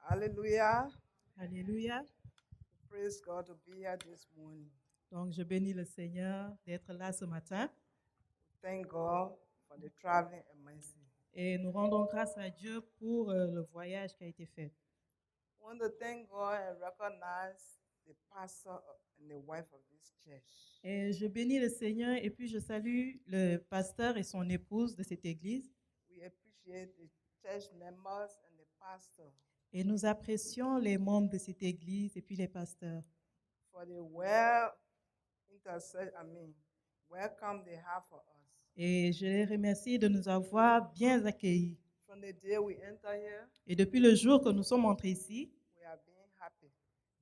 Hallelujah. Alléluia. Praise God to be here this morning. Donc, je bénis le Seigneur d'être là ce matin Thank God for the traveling and mercy. et nous rendons grâce à Dieu pour le voyage qui a été fait. I want to thank God and recognize the pastor and the wife of this church. Et je bénis le Seigneur et puis je salue le pasteur et son épouse de cette église. We appreciate the church members and the pastor Et nous apprécions les membres de cette église et puis les pasteurs for the welcome they have for us. et je les remercie de nous avoir bien accueillis. From the day we enter here, Et depuis le jour que nous sommes entrés ici, we are being happy.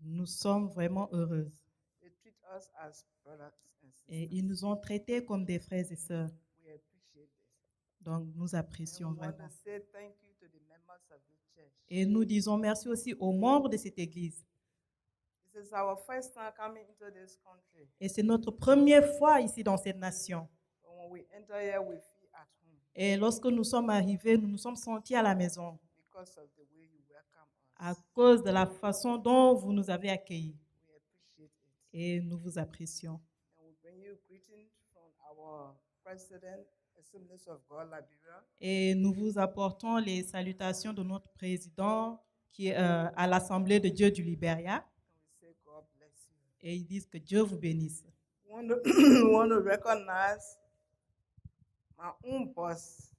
nous sommes vraiment heureuses. They treat us as brothers and Et sisters. ils nous ont traités comme des frères et sœurs. We appreciate this. Donc, nous apprécions And we want vraiment. to say thank you to the members of the church. Et nous disons merci aussi aux membres de cette église. This is our first time coming into this country. Et c'est notre première fois ici dans cette nation. But when we enter here, we feel at home Et lorsque nous sommes arrivés, nous nous sommes sentis à la maison because of the way you welcome à us. cause de la façon dont vous nous avez accueillis. We appreciate it. Et nous vous apprécions. And we bring you greetings from our President, Assemblies of God, Liberia. Et nous vous apportons les salutations de notre président qui est à l'Assemblée de Dieu du Libéria. And we say, God bless you. Et ils disent que Dieu vous bénisse. We want to recognize my own boss,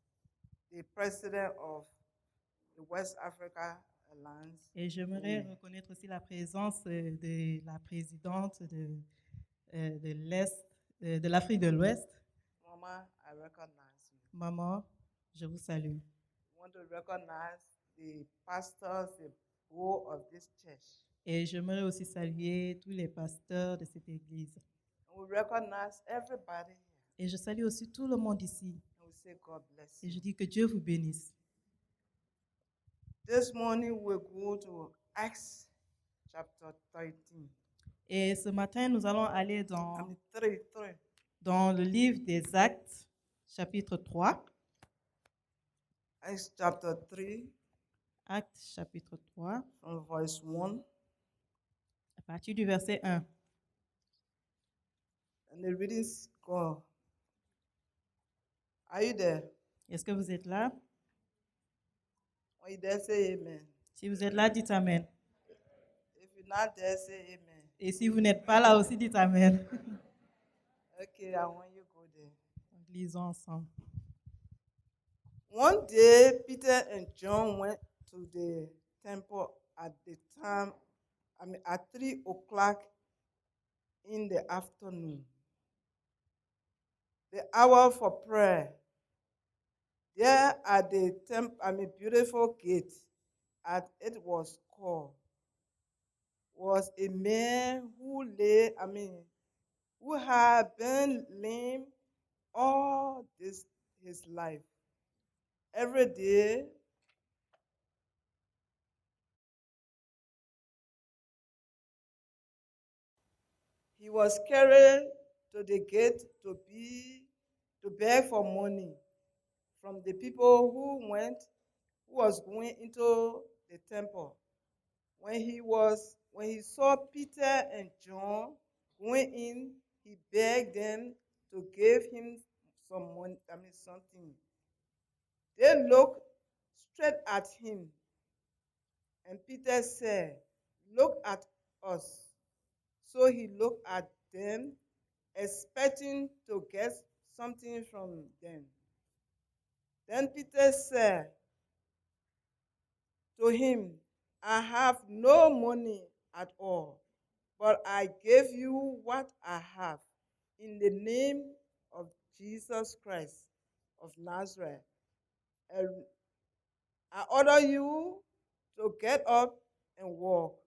the President of the West Africa Alliance. Et j'aimerais reconnaître aussi la présence de la présidente de l'Est, de l'Afrique de l'Ouest. Mama, I recognize you. Maman, je vous salue. We want to recognize the pastors, the board of this church. Et j'aimerais aussi saluer tous les pasteurs de cette église. And we recognize everybody here. Et je salue aussi tout le monde ici. And we say, God bless Et you. je dis que Dieu vous bénisse. This morning we'll go to Acts chapter 13. Et ce matin, nous allons aller I mean, 3. dans le livre des Actes, chapitre 3. Acts chapter 3, Actes, chapitre 3, from verse 1. à partir du verset 1. And the readings go. Are you there? Est-ce que vous êtes là? When you're there, say amen. Si vous êtes là, dites Amen. If you're not there, say amen. Et si vous n'êtes pas là aussi, dites Amen. Okay, I want you to go there. Donc, lisons ensemble. One day, Peter and John went to the temple at the time, at 3 o'clock in the afternoon, the hour for prayer. There at the beautiful gate, as it was called, was a man who had been lame all his life. Every day, he was carried to the gate to beg for money from the people who was going into the temple. When he saw Peter and John going in, he begged them to give him some money, something. They looked straight at him, and Peter said, "Look at us." So he looked at them, expecting to get something from them. Then Peter said to him, "I have no money at all, but I gave you what I have. In the name of Jesus Christ of Nazareth, and I order you to get up and walk."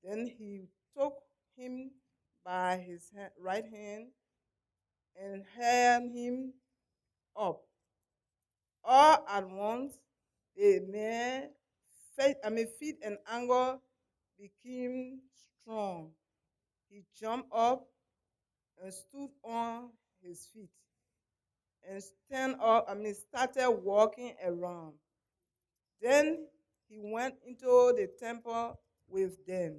Then he took him by his right hand and held him up. All at once, the man's feet and anger became strong. He jumped up and stood on his feet and started walking around. Then he went into the temple with them,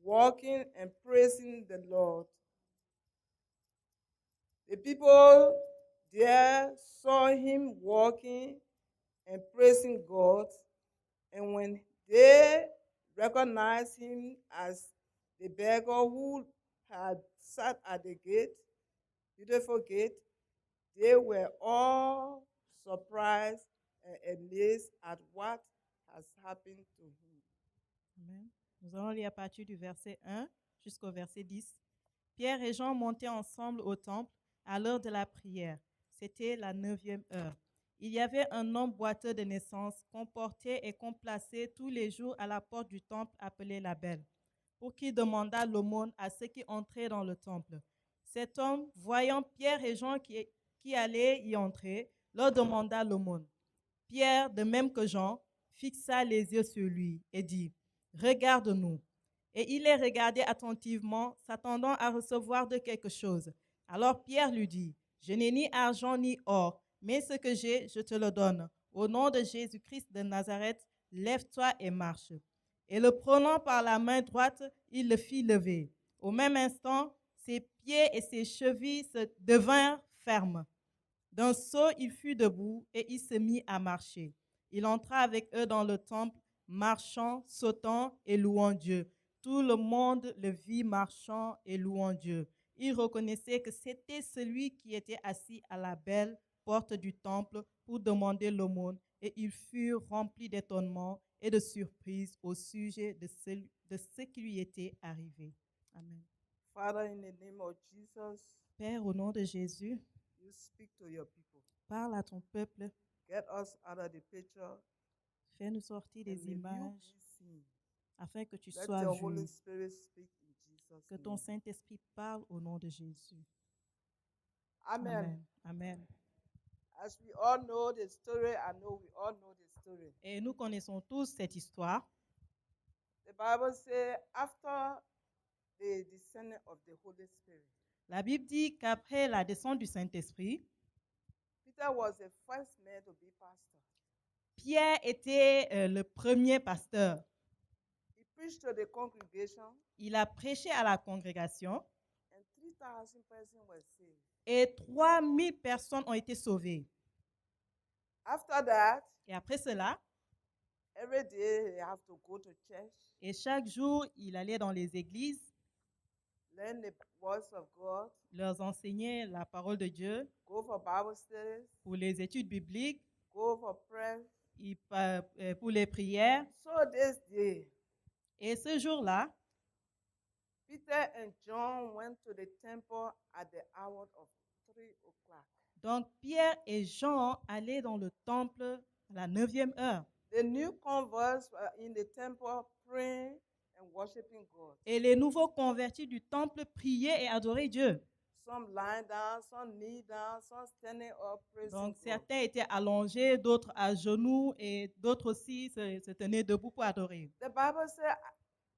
walking and praising the Lord. The people there saw him walking and praising God, and when they recognized him as the beggar who had sat at the gate, beautiful gate, they were all surprised and amazed at what has happened to him. Amen. Nous allons lire à partir du verset 1 jusqu'au verset 10. Pierre et Jean montaient ensemble au temple à l'heure de la prière. C'était la 9e heure. Il y avait un homme boiteux de naissance qu'on portait et qu'on plaçait tous les jours à la porte du temple appelé la Belle, pour qu'il demandât l'aumône à ceux qui entraient dans le temple. Cet homme, voyant Pierre et Jean qui allaient y entrer, leur demanda l'aumône. Pierre, de même que Jean, fixa les yeux sur lui et dit, « Regarde-nous. » Et il les regardait attentivement, s'attendant à recevoir de quelque chose. Alors Pierre lui dit, « Je n'ai ni argent ni or, mais ce que j'ai, je te le donne. Au nom de Jésus-Christ de Nazareth, lève-toi et marche. » Et le prenant par la main droite, il le fit lever. Au même instant, ses pieds et ses chevilles se devinrent fermes. D'un saut, il fut debout et il se mit à marcher. Il entra avec eux dans le temple, marchant, sautant et louant Dieu. Tout le monde le vit marchant et louant Dieu. Il reconnaissait que c'était celui qui était assis à la belle porte du temple pour demander l'aumône, et ils furent remplis d'étonnement et de surprise au sujet de ce qui lui était arrivé. Amen. Father, in the name of Jesus, Père, au nom de Jésus, you speak to your people. parle à ton peuple, Get us out of the picture fais-nous sortir and des may you images be seen. afin que tu Let sois your vu, Holy Spirit speak in Jesus' que ton name. Saint-Esprit parle au nom de Jésus. Amen. Amen. Amen. As we all know the story, I know we all know the story. Et nous connaissons tous cette histoire. The Bible says after the descending of the Holy Spirit, La Bible dit qu'après la descente du Saint-Esprit, Peter was the first man to be pastor. Pierre était le premier pasteur. He preached to the congregation, Il a prêché à la congrégation and 3,000 persons were saved. et 3000 personnes ont été sauvées. After that, Et après cela, every day he have to go to church, et chaque jour, il allait dans les églises, learn the words of God, leur enseigner la parole de Dieu go for Bible studies, pour les études bibliques, go for prayer. pour les prières. So this day, Et ce jour-là, Peter and John went to the temple at the hour of 3 o'clock. donc Pierre et Jean allaient dans le temple à la 9e heure. The new converts were in the temple praying and worshiping God. Et les nouveaux convertis du temple priaient et adoraient Dieu. Some lying down, some knee down, some standing up, praising Donc God. certains étaient allongés, d'autres à genoux et d'autres aussi se tenaient debout pour adorer. The Bible says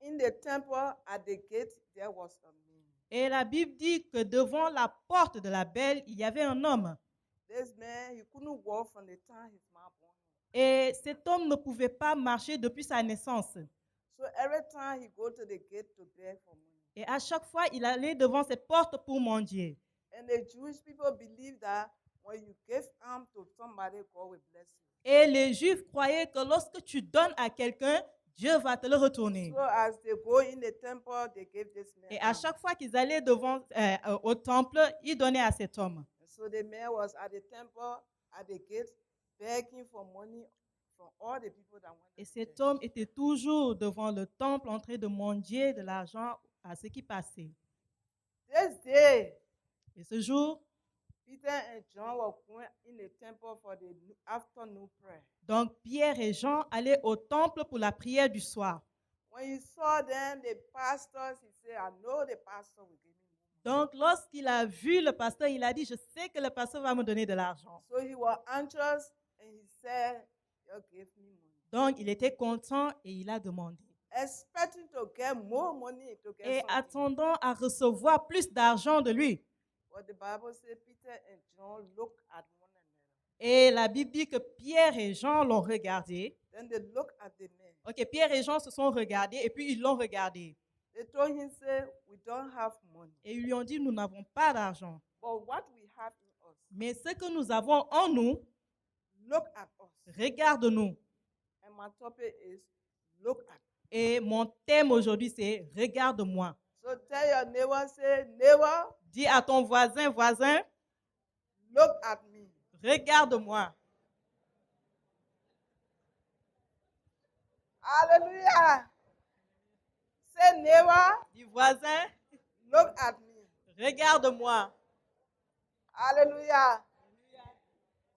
in the temple at the gate there was a man. Et la Bible dit que devant la porte de la belle, il y avait un homme. This man, he couldn't walk from the time his mom born him. Et cet homme ne pouvait pas marcher depuis sa naissance. So every time he go to the gate to beg for money. Et à chaque fois, il allait devant cette porte pour mendier. And the Jewish people believe that when you give alms to somebody, God will bless you. Et les Juifs croyaient que lorsque tu donnes à quelqu'un, Dieu va te le retourner. So as they go in the temple, they give this man Et à alms. chaque fois qu'ils allaient au temple, ils donnaient à cet homme. And so the man was at the temple, at the gate, begging for money from all the people that went Et to cet church. homme était toujours devant le temple en train de mendier de l'argent à ceux qui passaient. This day, Et ce jour, Peter and John were going in the temple for the afternoon prayer. donc Pierre et Jean allaient au temple pour la prière du soir. When he saw them, the pastors, he said, I know the pastor will give me money. Donc lorsqu'il a vu le pasteur, il a dit, je sais que le pasteur va me donner de l'argent. So he was anxious and he said, you give me money. Donc il était content et il a demandé. Expecting to get more money, to get Et something. attendant à recevoir plus d'argent de lui. But the Bible says Peter and John looked at one another. Et la Bible dit que Pierre et Jean l'ont regardé. Then they looked at the man. Ok, Pierre et Jean se sont regardés et puis ils l'ont regardé. They told him, say, we don't have money. Et ils lui ont dit, nous n'avons pas d'argent. But what we have in us, Mais ce que nous avons en nous, look at us. regarde-nous. And my topic is, look at. Et mon thème aujourd'hui, c'est regarde-moi. So tell your neighbor, say, neighbor, Dis à ton voisin, voisin, look at me. regarde-moi. Hallelujah. Say, neighbor, Dis voisin, look at me. regarde-moi. Hallelujah.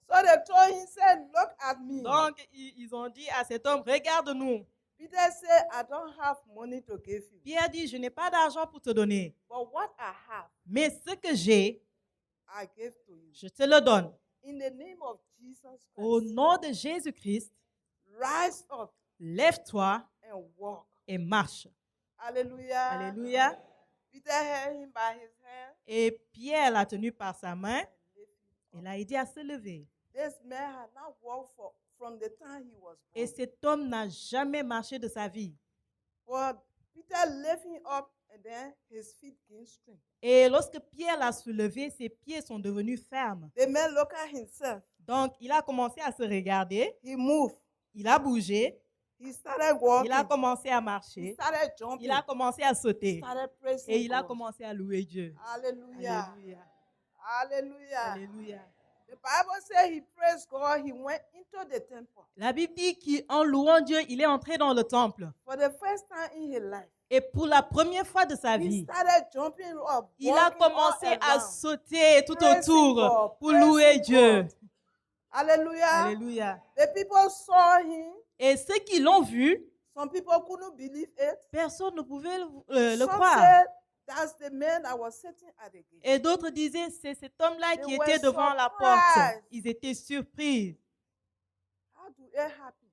So they told him, say, look at me. Donc, ils ont dit à cet homme, regarde-nous. Peter said, I don't have money to give you. Pierre dit, je n'ai pas d'argent pour te donner. But what I have, Mais ce que j'ai, I give to you. je te le donne. In the name of Jesus Au Christ, nom de Jésus-Christ, rise up lève-toi and walk. et marche. Hallelujah. Alléluia. Peter held him by his hand Et Pierre l'a tenu par sa main and lifted him et up. l'a aidé à se lever. This man had not walked from the time he was Et born. cet homme n'a jamais marché de sa vie. But Peter lifted him up and then his feet gained strength. Et lorsque Pierre l'a soulevé, ses pieds sont devenus fermes. The man looked at himself. Donc, il a commencé à se regarder, He moved. il a bougé, He started il a walking. commencé à He marcher, started jumping. il a commencé à He sauter started praising et il a God. commencé à louer Dieu. Hallelujah. Alléluia. Hallelujah. Alléluia. The Bible says he praised God. He went into the temple. La Bible dit qu'en louant Dieu, il est entré dans le temple. For the first time in his life, Et pour la première fois de sa he vie, started jumping up. il a walking commencé all à around. sauter tout Praising autour God, pour praising louer Dieu. God. Hallelujah. Alléluia. The people saw him. Et ceux qui l'ont vu, Some people couldn't believe it. personne ne pouvait le Some croire. said that's the man that was sitting at the gate. Et d'autres disaient, c'est cet homme-là They qui were était devant la surprised. porte. Ils étaient surpris. How do it happen?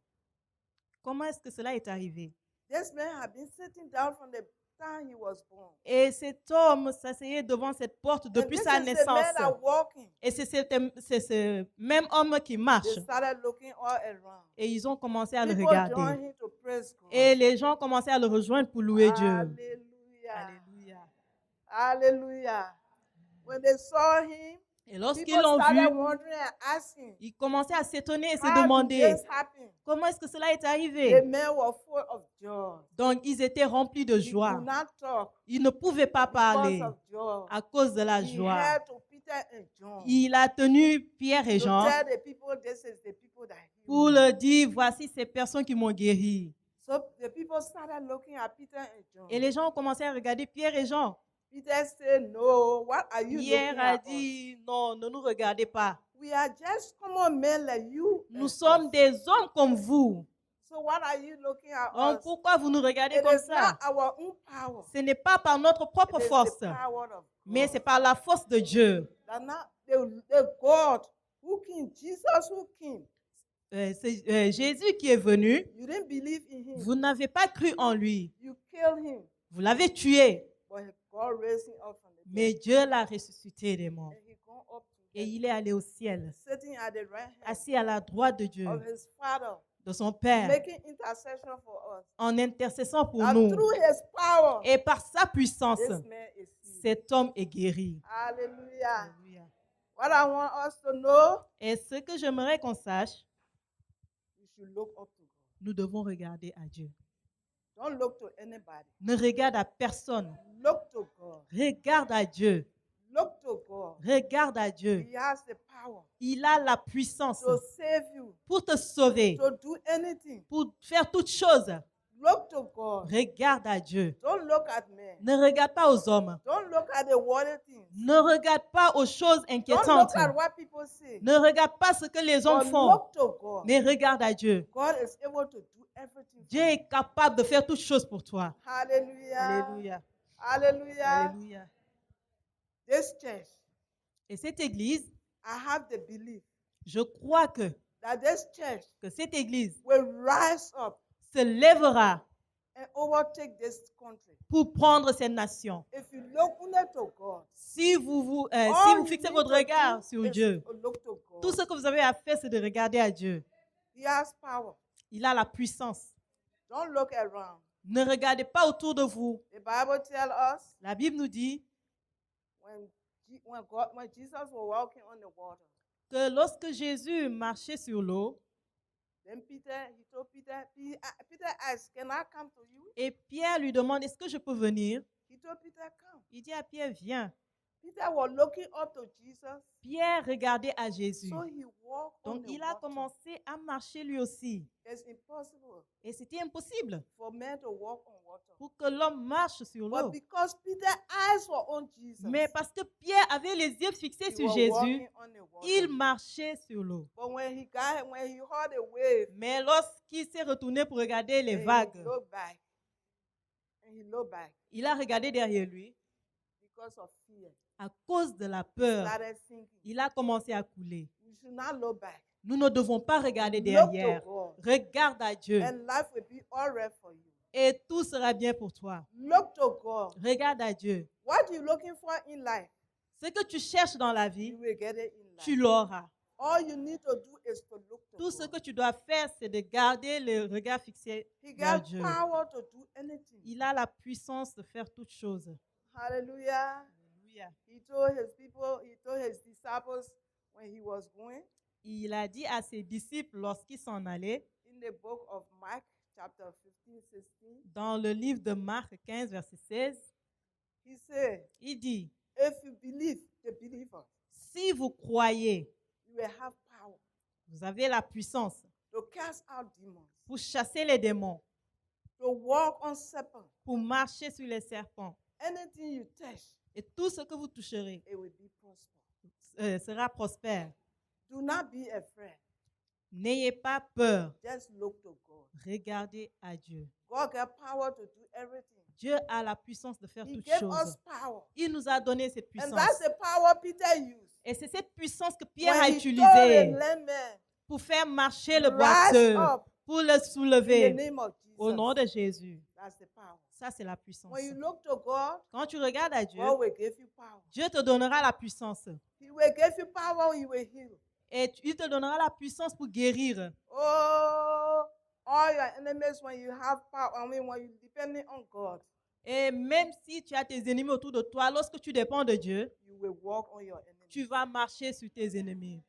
Comment est-ce que cela est arrivé? This man had been sitting down from the time he was born. Et cet homme s'asseyait devant cette porte depuis And sa this is the man naissance. that walking. Et c'est ce même homme qui marche. They started looking all around. Et ils ont commencé à le People regarder. joined him to praise God. Et les gens commençaient à le rejoindre pour louer Dieu. Hallelujah. Alléluia. Hallelujah. When they saw him, Et lorsqu'ils people l'ont started vu, wondering and asking, ils commençaient à s'étonner et se how did demander, this happen? comment est-ce que cela est The arrivé? men were full of joy. Donc, ils étaient remplis de He joie. could not talk Ils ne pouvaient pas because parler of joy. à cause de la He joie. had to Peter and John Il a tenu Pierre et to Jean tell the people, this is the people that pour healed me. leur dire, voici ces personnes qui m'ont guéri. So the people started looking at Peter and John. Et les gens ont commencé à regarder Pierre et Jean. Peter said, no, what are you Pierre looking a at us? dit, non, ne nous regardez pas. We are just common men like you. and Nous sommes us. des hommes comme vous. So what are you looking at Donc, us? pourquoi vous nous regardez It comme is ça? not our own power. Ce n'est pas par notre propre It is force, the power of mais God. c'est par la force de Dieu. That not the God who came, Jesus who came. C'est Jésus qui est venu. You didn't believe in him. Vous n'avez pas cru en lui. You killed him. Vous l'avez tué. But God raised him up from the Mais dead. Dieu l'a ressuscité des morts. And he gone up to Et heaven, il est allé au ciel, sitting at the right hand assis à la droite de Dieu, of his Father, de son Père, making intercession for us. en intercessant pour And nous. through his power, Et par sa puissance, this man is healed. cet homme est guéri. Hallelujah. Alléluia. What I want us to know, Et ce que j'aimerais qu'on sache, we should look up to God. nous devons regarder à Dieu. Don't look to anybody. Ne regarde à personne. Look to God. Regarde à Dieu. Look to God. Regarde à Dieu. He has the power Il a la puissance to save you, pour te sauver, to do anything. pour faire toutes choses. Look to God. Regarde à Dieu. Don't look at men. Ne regarde pas aux hommes. Don't look at the worldly things. Ne regarde pas aux choses Don't inquiétantes. look at what people say. Ne regarde pas ce que les hommes But font, look to God. mais regarde à Dieu. God is able to do everything. for Dieu you. est capable de faire toutes choses pour toi. Hallelujah. Alléluia. Hallelujah. Alléluia. This church, Et cette église, I have the belief je crois que that this church cette église will rise up se lèvera and and overtake this country. pour prendre cette nation. If you look only to God, Si vous all you fixez need votre to regard do sur is Dieu, to look to tout God. ce que vous avez à faire, c'est de regarder à Dieu. He has power. Il a la puissance. Don't look around. Ne regardez pas autour de vous. The Bible tells us La Bible nous dit when Jesus was walking on the water, que lorsque Jésus marchait sur l'eau, then he told Peter, Peter asked, "Can I come to you?" et Pierre lui demande, est-ce que je peux venir? He told Peter, "Come." Il dit à Pierre, viens. Peter was looking up to Jesus, Pierre regardait à Jésus. so he walked on Donc the il a water. commencé à marcher lui aussi. It's impossible Et c'était impossible for men to walk on water. pour que l'homme marche sur But l'eau. because Peter's eyes were on Jesus, Mais parce que Pierre avait les yeux fixés he sur was Jésus, walking on the water. il marchait sur l'eau. But when he heard a wave, Mais lorsqu'il s'est retourné pour regarder les and he vagues, looked back, and he looked back il a regardé derrière lui. because of fear. À cause de la He peur, started sinking. il a commencé à couler. We should not look back. Nous ne devons pas regarder Look derrière. to God, Regarde à Dieu and life will be all right for you. et tout sera bien pour toi. Look to God. Regarde à Dieu. What you're looking for in life, Ce que tu cherches dans la you vie, will get it in tu life. l'auras. All you need to do is to look to Tout ce God. que tu dois faire, c'est de garder le regard fixé He vers got Dieu. power to do anything. Il a la puissance de faire toutes choses. Hallelujah. Alléluia. He told his disciples when he was going Il a dit à ses disciples lorsqu'ils s'en allaient, in the book of Mark, chapter 15, 16, dans le livre de Marc 15, verset 16, he said, il dit, if you believe, the believer, si vous croyez, you will have power vous avez la puissance to cast out demons, pour chasser les démons, to walk on serpents. pour marcher sur les serpents. Anything you touch, Et tout ce que vous toucherez it will be prosper. sera prospère. Do not be afraid. N'ayez pas peur. Just look to God. Regardez à Dieu. God got power to do everything. Dieu a la puissance de faire He toutes gave choses. us power. Il nous a donné cette And puissance. that's the power Peter used. Et c'est cette puissance que Pierre a When he told the utilisée lame man, pour faire marcher le rise boiteux, up pour le in the soulever name of au Jesus. nom de Jésus. That's the power. Ça, c'est la puissance. When you look to God, Quand tu regardes à Dieu, God will give you power. Dieu te donnera la puissance. He will give you power, He will heal. Et il te donnera la puissance pour guérir. Oh, all your enemies, when you have power, when you're depending on God, Et même si tu as tes ennemis autour de toi, lorsque tu dépends de Dieu, you will walk on your enemies. tu vas marcher sur tes ennemis.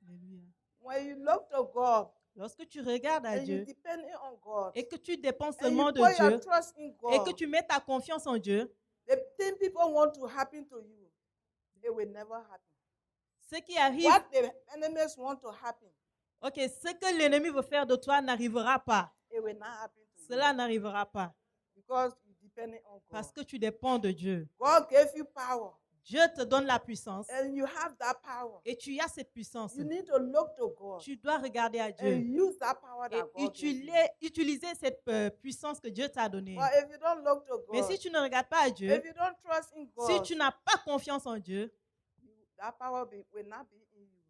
Alléluia. When you look to God Lorsque tu regardes à and you're Dieu depending on God, et que tu dépends and seulement you de put your Dieu trust in et que God, tu mets ta confiance en Dieu, the thing people want to happen to you, it will never happen. ce qui arrive, What the enemies want to happen, ok, ce que l'ennemi veut faire de toi n'arrivera pas. it will not happen to Cela you n'arrivera pas because you're depending on God. parce que tu dépends de Dieu. God gave you power, Dieu te donne la puissance and you have that power. et tu as cette puissance. You need to look to God Tu dois regarder à and Dieu use that power et that God gave you. utiliser cette puissance que Dieu t'a donnée. But if you don't look to Mais God, si tu ne regardes pas à Dieu, if you don't trust in si God, tu n'as pas confiance en Dieu, that power will not be in you.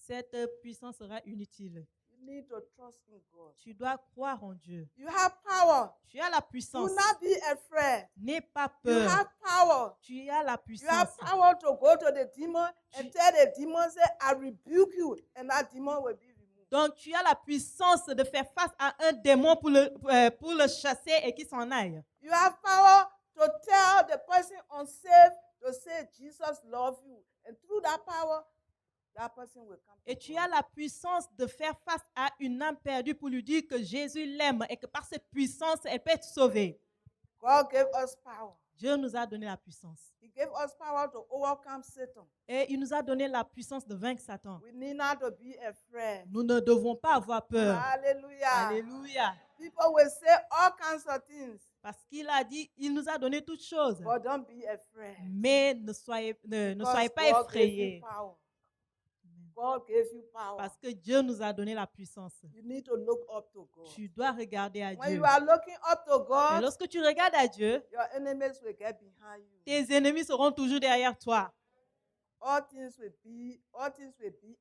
cette puissance sera inutile. You need to trust in God. Tu dois croire en Dieu. You have power. Tu as la Do puissance. not be afraid. N'aie pas You peur. have power. Tu as la You have puissance. power to go to the demon and tell the demon, say, I rebuke you, and that demon will be removed. Donc, tu as la puissance de faire face à un démon pour le chasser et qu'il s'en aille. You have power to tell the person unsaved to say Jesus loves you. And through that power, that person will come to Et tu God. as la puissance de faire face à une âme perdue pour lui dire que Jésus l'aime et que par cette puissance, elle peut être sauvée. God gave us power. Dieu nous a donné la puissance. He gave us power to overcome Satan. Et il nous a donné la puissance de vaincre Satan. We need not to be afraid. Nous ne devons pas avoir peur. Hallelujah. Alléluia. People will say all kinds of things, Parce qu'il a dit, il nous a donné toutes choses. but don't be afraid. Mais ne soyez Because pas God gave you effrayés. power. God gave you power. Parce que Dieu nous a donné la puissance. You need to look up to God. Tu dois regarder à When Dieu. you are looking up to Et God, lorsque tu regardes à Dieu, your enemies will get behind you. tes ennemis seront toujours derrière toi. All things will be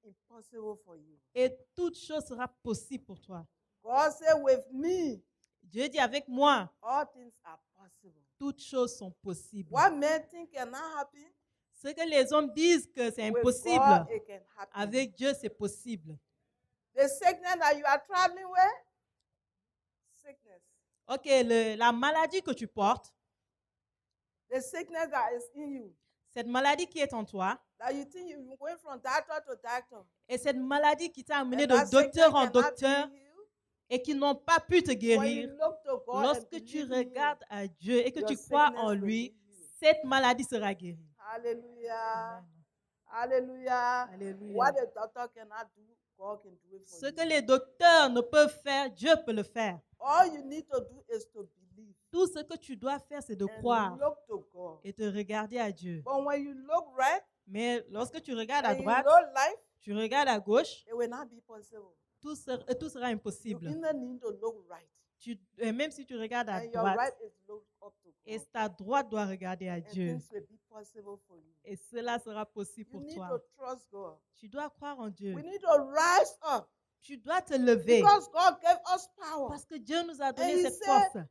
impossible for you. Et toute chose sera possible pour toi. God said, with me, Dieu dit avec moi, all things are possible. toutes choses sont possibles. What men think cannot happen, Ce que les hommes disent que c'est with impossible, God it can happen. avec Dieu c'est possible. The sickness that you are traveling with, sickness. Ok, la maladie que tu portes, The sickness that is in you, cette maladie qui est en toi, that you think you're going from doctor to doctor, et cette maladie qui t'a amené and de that sickness docteur en cannot docteur be healed, et qui n'ont pas pu te when guérir, you look to God and lorsque tu believe in Him, regardes à Dieu et que your tu crois sickness en will lui, be healed. cette maladie sera guérie. Hallelujah. Amen. Hallelujah. Alléluia. What the doctor cannot do, God can do it for Ce you. que les docteurs ne peuvent faire, Dieu peut le faire. All you need to do is to believe Tout ce que tu dois faire, c'est de and croire look to God. et de regarder à Dieu. But when you look right Mais lorsque tu regardes à and you droite, look left, tu regardes à gauche, it will not be possible. tout sera You impossible. either need to look right, Même si tu regardes à and your droite, right is look up to et God, ta droite doit regarder à and Dieu. things will be possible for you. Et cela sera possible You pour need toi. to trust God. Tu dois croire en Dieu. We need to rise up Tu dois te lever. because God gave us power. Parce que Dieu nous a And donné He cette said, force.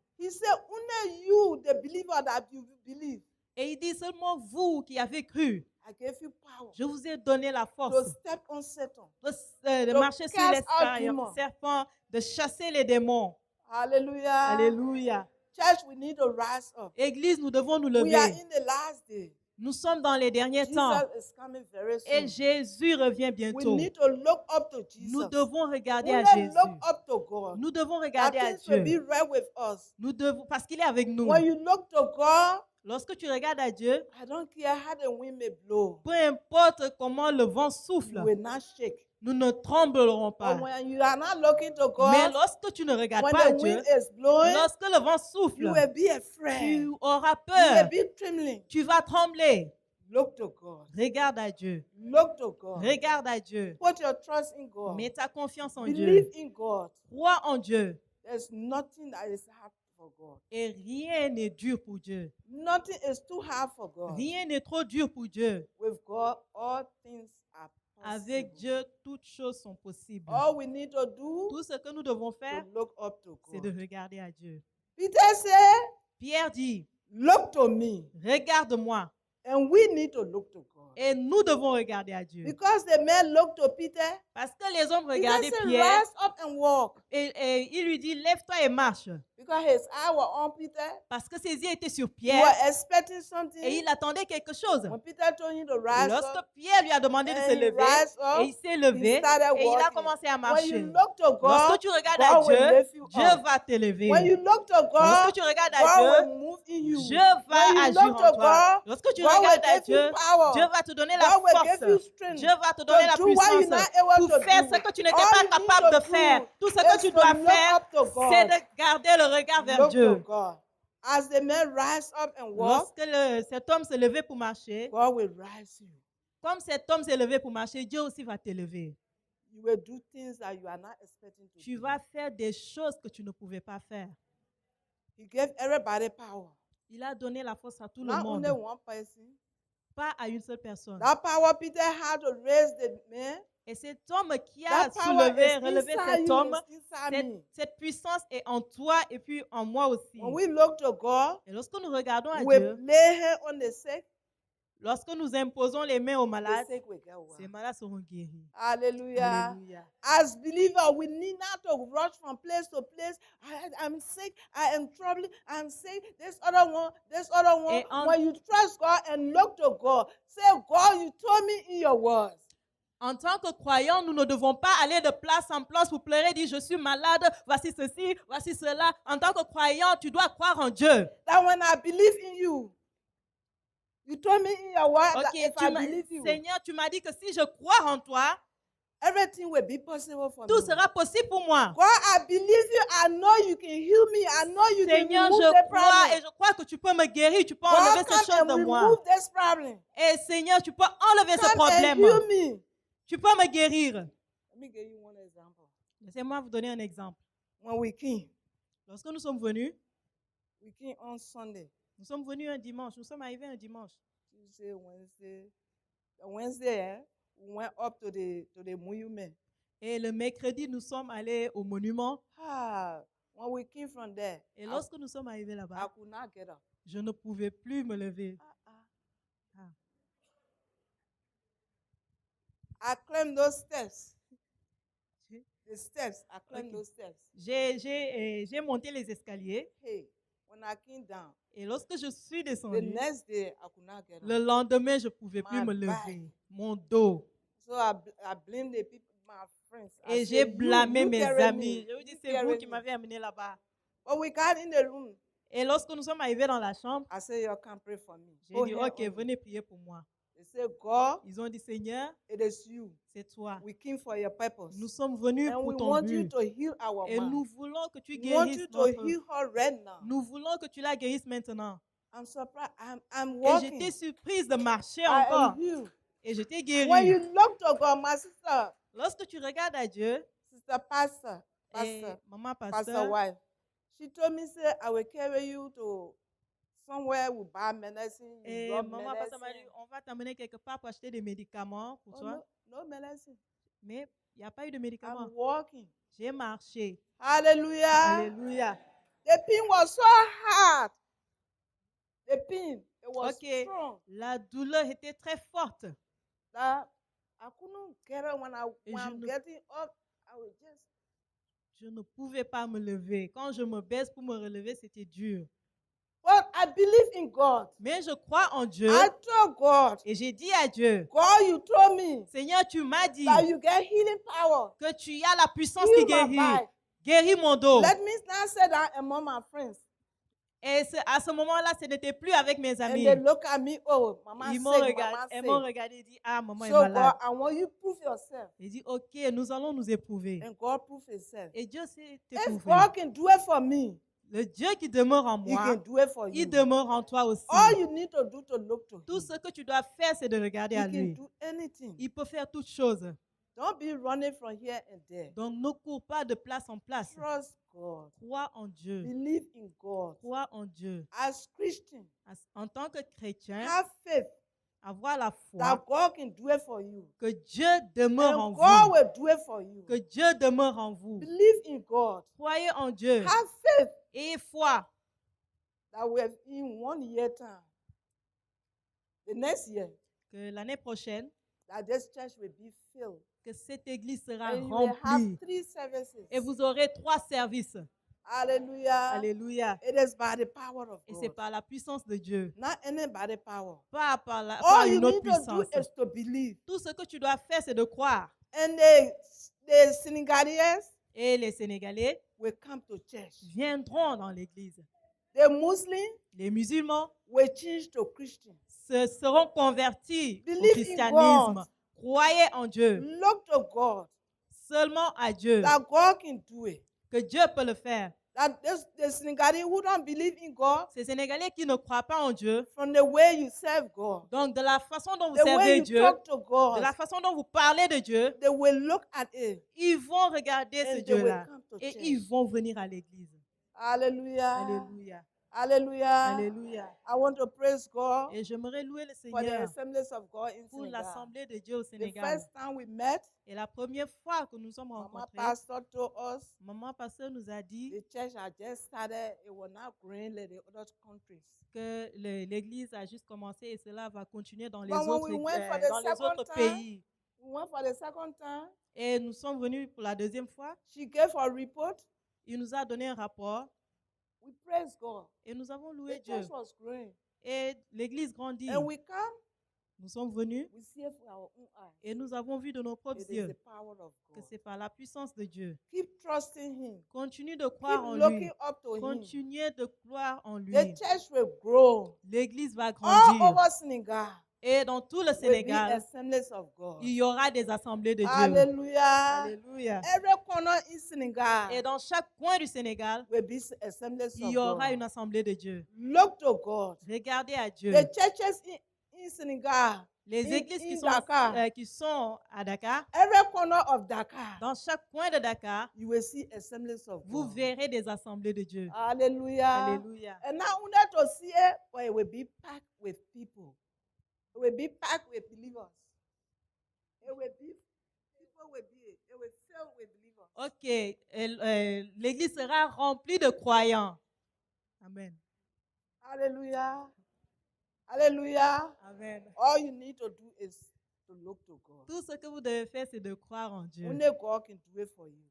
only you, the believer that you believe, Et il dit seulement vous qui avez cru, I gave you power je vous ai donné la to force step on Satan. de to marcher sur cast out les demons. serpents, de chasser les démons. Hallelujah. Alléluia. Church, we need to rise up. Église, nous devons nous We are lever. in the last day. Nous sommes dans les derniers temps Jesus is coming very et soon. Jésus revient We bientôt. need to look up to Nous Jesus. devons regarder à Only Jésus. look up to God. Nous devons That regarder à things will Dieu. be right with us. Nous devons, parce qu'il est avec nous. When you look to God, Lorsque tu regardes à Dieu, I don't care how the wind may blow. peu importe comment le vent You souffle, will not shake. nous ne tremblerons But pas. when you are not looking to Mais God, lorsque tu ne regardes when pas à the Dieu, wind is blowing, lorsque le vent you souffle, will be afraid. tu auras You will peur, be trembling. tu vas trembler. Look to God. Regarde à Dieu. Look to God. Regarde à Dieu. Put your trust in God. Mets ta confiance en Believe Dieu. in God. Crois en Dieu. There's nothing that is hard for God. Et rien n'est dur pour Dieu. Nothing is too hard for God. Rien n'est trop dur pour Dieu. With God, all things are Avec possible. Dieu, toutes choses sont possibles. All we need to do Tout ce que nous devons to faire, look up to c'est de God. regarder à Dieu. Peter said, Pierre dit, look to me. regarde-moi. And we need to look to God. Et nous devons regarder à Dieu. Because the men looked to Peter, Parce que les hommes Peter regardaient said, Pierre rise up and walk. et il lui dit, lève-toi et marche. Because his eyes were on Peter. Parce que ses yeux étaient sur He Pierre was expecting something. et il attendait quelque chose. When Peter told him to rise Lorsque up, Pierre lui a demandé de and se he lever, rise up, et il s'est levé he started et il a walking. commencé à When marcher. you look to God, Lorsque tu regardes à God will Dieu, lift you Dieu up. va t'élever. When you look to God, Lorsque tu regardes à God Dieu, will move in you. Dieu When va you agir look en to toi. God, Lorsque tu God will regardes à give you Dieu, power. Dieu va te donner la God will give you force. strength Dieu va te donner la to do what you're puissance not able pour to faire do. ce que tu n'étais All pas you need capable to de faire. do Tout ce que is tu to dois look faire, up to c'est God. de garder le regard vers Look to Dieu. God. As the men rise up and walk, Lorsque cet homme s'est levé pour marcher, God will rise you. comme cet homme s'est levé pour marcher, Dieu aussi va t'élever. You will do things that you are not expecting to Tu do. vas faire des choses que tu ne pouvais pas faire. He gave everybody power. Il a donné la force à tout le Not only monde, one person. pas à une seule personne. That power Peter had to raise the man. Et cet homme qui a That power is relevé inside cet you, homme, is inside me. cette puissance est en toi et puis en moi aussi. When we look to God, Et lorsque nous regardons à we Dieu, lay hands on the sick, lorsque nous imposons les mains aux the malades, sick will get ces well. malades seront guéris. Hallelujah. Alléluia. As believers, we need not to rush from place to place. I'm sick. I am troubled. I'm sick. This other one. This other one. When you trust God and look to God, say, God, you told me in your words. En tant que croyants, nous ne devons pas aller de place en place pour pleurer, dire je suis malade, voici ceci, voici cela. En tant que croyant, tu dois croire en Dieu. That when I believe in you, you told me in your word that Ok, if I believe you, Seigneur, tu m'as dit que si je crois en toi, everything will be possible for tout me. sera possible pour moi. God, I believe you. I know you can heal me. I know you Seigneur, can remove je the crois problem. et je crois que tu peux me guérir, tu peux God, enlever ces come choses and de moi. remove this problem. Et Seigneur, tu peux enlever ce Come and problème. heal me. Tu peux me guérir. Let me give you one example. Laissez-moi vous donner un exemple. When we came Lorsque nous sommes venus on Sunday, un dimanche, nous sommes arrivés un dimanche. Tuesday, Wednesday, we went up to the monument. Et le mercredi, nous sommes allés au monument. When we came from there, Et lorsque nous sommes arrivés I là-bas, could not get up. je ne pouvais plus me lever. Ah. I climbed those steps. J'ai- The steps. I climbed Okay. those steps. J'ai monté les escaliers Hey, when I came down, et lorsque je suis the descendue, next day I could not get le up. lendemain, je ne pouvais plus My me back. lever. Mon dos. So I blamed the people, my friends. I Et said, j'ai blâmé you mes carry amis. me. Je vous dis, You c'est vous carry qui me. m'avez amené là-bas. But we got in the room. Et lorsque nous sommes arrivés dans la chambre, I said, you can pray for me. j'ai Go dit, ahead OK, on me. venez prier pour moi. They said, God, Ils ont dit, Seigneur, it is you. c'est toi. We came for your purpose. Nous sommes venus And we pour ton want you but. to heal our Et mind. nous voulons que tu We want guérisses you to notre... heal her right now. Nous voulons que tu la guérisses maintenant. I'm surprised. I'm Et walking. j'étais surprise de marcher I encore. am healed. Et je t'ai When guérie. you look to God, my sister, Lorsque tu regardes à Dieu, sister pastor, et pastor, maman pastor pasteur, wife, she told me, say, I will carry you to somewhere we buy medicine, you et rub maman pasteur m'a dit, medicine. on va t'amener quelque part pour acheter des médicaments pour Oh, toi. no medicine. Mais il n'y a pas eu de I'm médicaments. walking. J'ai marché. Hallelujah. Alléluia. The pain was so hard. The pain, it was OK. strong. La douleur était très forte. That I couldn't get up when Et I'm getting up. I was just. je ne pouvais pas me lever. Quand je me baisse pour me relever, c'était dur. But I believe in God. Mais je crois en Dieu. I told God, Et j'ai dit à Dieu, God, you told me Seigneur, tu m'as dit that you get healing power. que tu as la puissance Heal qui my guérit. body. Guéris mon dos. Let me now sit down among my friends. Et à ce moment-là, ce n'était plus avec mes And amis. they look at me, oh, mama Ils sick, m'ont mama regardé, elles sick. m'ont regardé et dit, ah, maman est So malade. God, I want you to prove yourself. Il dit, OK, nous allons nous éprouver. And God prove himself. Et Dieu s'est If éprouvé. God can do it for me, Le Dieu qui demeure en he moi, can do it for il you. demeure en toi aussi. All you need to do to look to Tout him. ce que tu dois faire, c'est de regarder He à can lui. do anything. Il peut faire toutes choses. Don't be running from here and there. Donc, ne cours pas de place en place. Trust God. Crois en Dieu. Believe in God. Crois en Dieu. As Christian, En tant que chrétien, have faith avoir la that foi God can do it for you. que Dieu demeure en And God vous. will do it for you. Que Dieu demeure en vous. Believe in God. Croyez en Dieu. Have faith Ayez foi that we have in 1 year time, the next year, que l'année prochaine, that this church will be filled. que cette église sera And you will have remplie. 3 services. Et vous aurez 3 services. Hallelujah. Alléluia. It is by the power of Et c'est God. par la puissance de Dieu. Not any by the power. Pas par All you une autre need to do puissance. is to believe. Tout ce que tu dois faire, c'est de croire. And the Senegalese Et les Sénégalais will come to church. viendront dans l'église. The Muslims Les musulmans will change to Christian. se seront convertis au Believe in christianisme. God. Croyez en Dieu. Look to God. Seulement à Dieu. That God can do it. Que Dieu peut le faire. That the Senegalese who don't believe in God, Ces Sénégalais qui ne croient pas en Dieu, from the way you serve God, donc de la façon dont vous the way servez you Dieu, talk to de God, la façon dont vous parlez de Dieu, they will look at it ils vont regarder ce and they will Dieu-là come to et church. ils vont venir à l'église. Hallelujah. Alléluia. Hallelujah. Alléluia. I want to praise God Et j'aimerais louer le for the Seigneur assemblies of God in pour Senegal. l'Assemblée de Dieu au The Sénégal. first time we met, Et la première fois que nous sommes Mama rencontrés, Pastor told us maman pasteur nous a dit the church had just started, it was not growing like the other countries. que l'église a juste commencé et cela va continuer dans les But when autres, we went for the dans les second autres time, pays. We went for the second time. Et nous sommes venus pour la deuxième fois. She gave her report. Il nous a donné un rapport We praise God. et nous avons The loué Dieu. church was growing. Et l'église grandit. And we come, Nous sommes venus we see it with our own eyes. et nous avons vu de nos propres It is yeux the power of que God. c'est par la puissance de Dieu. Keep trusting Him. Continue de Keep croire en looking lui. up to Him. Continuez de croire en lui. The church will grow. L'église va All grandir. over Senegal Et dans tout le will be Sénégal, assemblies of God. il y aura des assemblées de Dieu. Hallelujah. Alléluia. Every corner in Et Senegal dans chaque coin du Sénégal, will be assemblies il of y aura God. une assemblée de Dieu. Look to God. Regardez à Dieu. The churches in Senegal, Les in églises Dakar, qui sont à Dakar, every corner of Dakar, dans chaque coin de Dakar, you will see assemblies of vous God. verrez des assemblées de Dieu. Hallelujah. Alléluia. And not only to see it, but it will be packed with people. It will be packed with believers. It will be, people will be, it will fill with believers. Ok, l'église sera remplie de croyants. Amen. Hallelujah. Hallelujah. Amen. All you need to do is to look to God. Tout ce que vous devez faire, c'est de croire en Dieu. Only God can do it for you.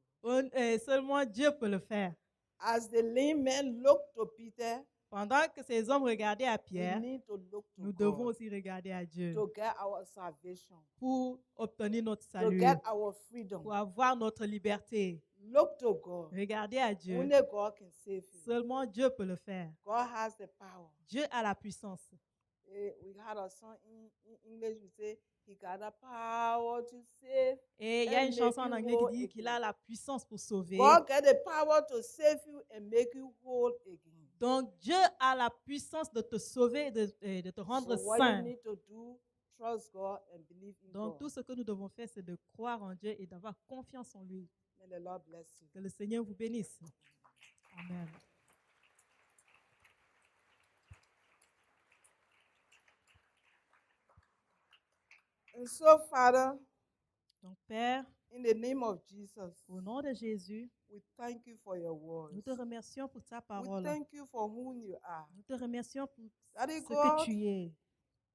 Seulement Dieu peut le faire. As the lame man looked to Peter, Pendant que ces hommes regardaient à we Pierre, need to look to nous devons God aussi regarder à Dieu to get our salvation, pour obtenir notre to salut, get our freedom. pour avoir notre liberté. Look to God. Regardez à Dieu. Only God can save you. Seulement Dieu peut le faire. God has the power. Dieu a la puissance. We had a song in English, we say, He got the power to save. Et il y a une And chanson en make you anglais qui whole dit qu'il a again. la puissance pour sauver. God get the power to save you and make you whole again. Donc Dieu a la puissance de te sauver et de te rendre So what saint. you need to do, trust God and believe in Donc God. tout ce que nous devons faire, c'est de croire en Dieu et d'avoir confiance en lui. May the Lord bless you. Que le Seigneur vous bénisse. Amen. And so, Father, Donc Père, in the name of Jesus, au nom de Jésus, we thank you for your nous words. te remercions pour ta We parole. thank you for who you are. Nous te remercions pour Daddy ce que God, tu es.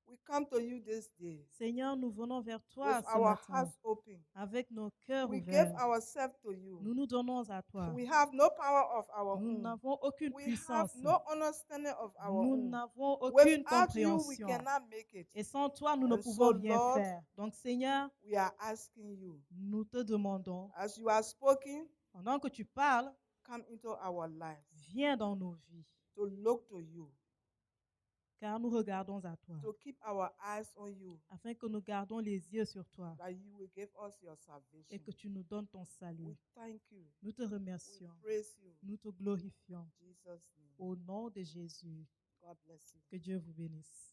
we come to you this day Seigneur, nous venons vers toi with ce our matin hearts open. avec nos cœurs We give ouverts. ourselves to you. Nous nous donnons à toi. We have no power of our Nous own. n'avons aucune We have puissance. no understanding of our Nous own. n'avons aucune Without you, we compréhension. cannot make it. Et sans toi, nous ne And pouvons so, rien Lord, faire. Donc Seigneur, We are asking you, nous te demandons, as you are spoken, pendant que tu parles, come into our lives viens dans nos vies, to look to you, car nous regardons à toi, to keep our eyes on you, afin que nous gardons les yeux sur toi that you will give us your et salvation. que tu nous donnes ton salut. We thank you. Nous te We remercions, praise you. nous te glorifions. In Jesus' name. Au nom de Jésus, God bless you. que Dieu vous bénisse.